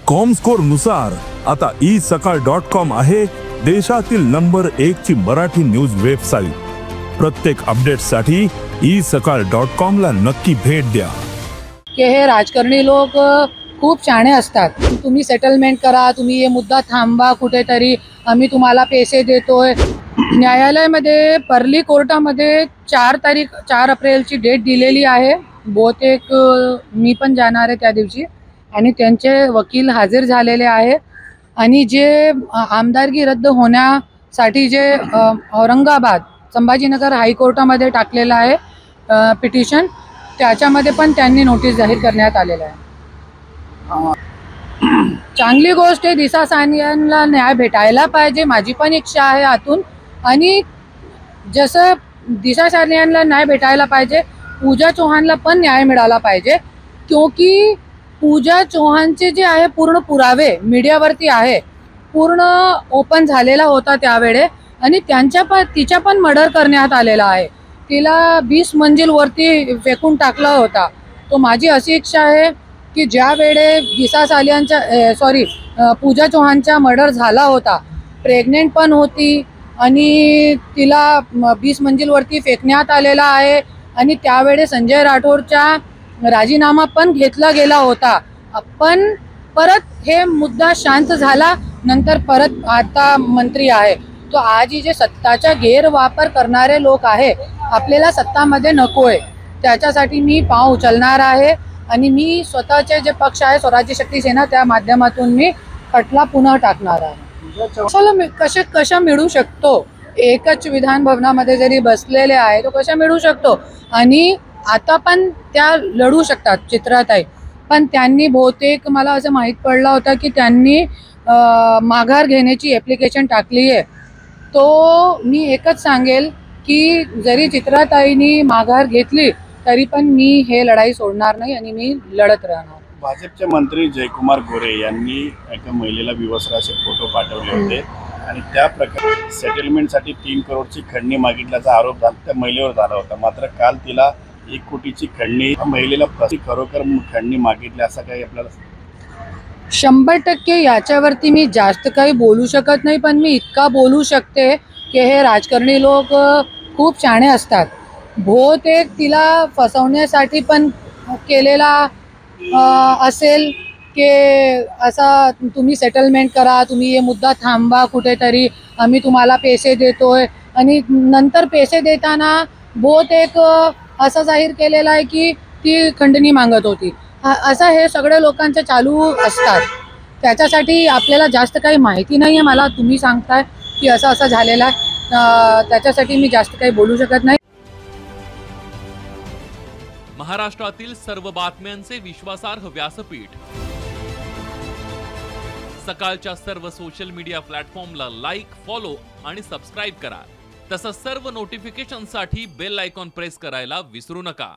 Comscore नुसार आता isakal.com आहे देशातील नंबर 1 ची मराठी न्यूज वेबसाईट। प्रत्येक अपडेटसाठी isakal.com ला नक्की भेट द्या। की हे राजकारणी लोक खूप शाणे असतात। तुम्ही सेटलमेंट करा, तुम्ही हे मुद्दा थांबवा कुठेतरी, आम्ही तुम्हाला पैसे देतोय। न्यायालयामध्ये पर्ली कोर्टामध्ये 4 एप्रिलची डेट दिलेली आहे। बहुतेक मी पण जाणार आहे त्या दिवशी आणि त्यांचे वकील हजर झालेले आहे आणि जे आमदारकी रद्द होण्यासाठी जे औरंगाबाद संभाजीनगर हायकोर्टामध्ये टाकलेलं आहे पिटिशन, त्याच्यामध्ये पण त्यांनी नोटीस जाहीर करण्यात आलेला आहे। चांगली गोष्ट आहे, दिशा सानियांना न्याय भेटायला पाहिजे, माझी पण इच्छा आहे आतून। आणि जसं दिशा सानियांना न्याय भेटायला पाहिजे, पूजा चौहानला पण न्याय मिळाला पाहिजे, क्योंकि पूजा चौहानचे जे आहे पूर्ण पुरावे मीडियावरती आहे, पूर्ण ओपन झालेला होता त्यावेळे आणि तिचा पण मर्डर करण्यात आलेला आहे। तिला 20 मंजिलवरती फेकून टाकला होता। तो माझी अशी इच्छा आहे की ज्या वेळे दिशा सालियांचा पूजा चौहानचा मर्डर झाला होता, प्रेग्नेंट पण होती आणि तिला 20 मंजिलवरती फेकण्यात आलेला आहे आणि त्यावेळे संजय राठोडचा राजीनामा पण घेतला गेला होता। पण परत हे मुद्दा शांत झाला, नंतर परत आता मंत्री आहे। तो आज जे सत्ताचा गैरवापर करणारे लोक आहे, आपल्याला सत्तामध्ये नकोय, त्याच्यासाठी मी पाव उचलणार आहे आणि मी स्वतःचे जे पक्ष आहे स्वराज्य शक्ती सेना त्या माध्यमातून मी खटला पुन्हा टाकणार आहे। कशा मिळू शकतो, एकच विधान भवनामध्ये जरी बसलेले आहे तो कशा मिळू शकतो आणि आता पण त्या लढू शकतात चित्राताई। पण त्यांनी बहुतेक मला असं माहीत पडलं होतं की त्यांनी माघार घेण्याची ॲप्लिकेशन टाकली आहे। तो मी एकच सांगेल की जरी चित्राताईंनी माघार घेतली तरी पण मी हे लढाई सोडणार नाही आणि मी लढत राहणार। भाजपचे मंत्री जयकुमार गोरे यांनी एका महिलेला विवस्त्राचे फोटो पाठवले होते आणि त्या प्रकारे सेटलमेंटसाठी 3 करोडची खंडणी मागितल्याचा आरोप त्या महिलेवर झाला होता। मात्र काल तिला 1 कोटीची खंडणी, महिलेला खरोखर खंडणी मागितली असं काही आपल्याला 100% याच्यावरती मी जास्त काही बोलू शकत नाही, पण मी इतका बोलू शकते की हे राजकारणी लोक खूप शाणे असतात। बहुतेक तिला फसवण्यासाठी पण केलेला असेल की असा तुम्ही सेटलमेंट करा, तुम्ही हे मुद्दा थांबवा कुठेतरी, आम्ही तुम्हाला पैसे देतोय आणि नंतर पैसे देताना बहुतेक असं जाहीर केलेलं आहे की ती खंडणी मागत होती। असं हे सगळे लोकांचे चालू असतात। त्याच्यासाठी आपल्याला जास्त काही माहिती नाही आहे, मला तुम्ही सांगताय की असं झालेलं आहे, त्याच्यासाठी मी जास्त काही बोलू शकत नाही। महाराष्ट्रातील सर्व बातम्यांचे विश्वासार्ह व्यासपीठ, सकाळच्या सर्व सोशल मीडिया प्लॅटफॉर्मला लाईक, फॉलो आणि सबस्क्राईब करा। तसंच सर्व नोटिफिकेशनसाठी बेल आयकॉन प्रेस करायला विसरू नका।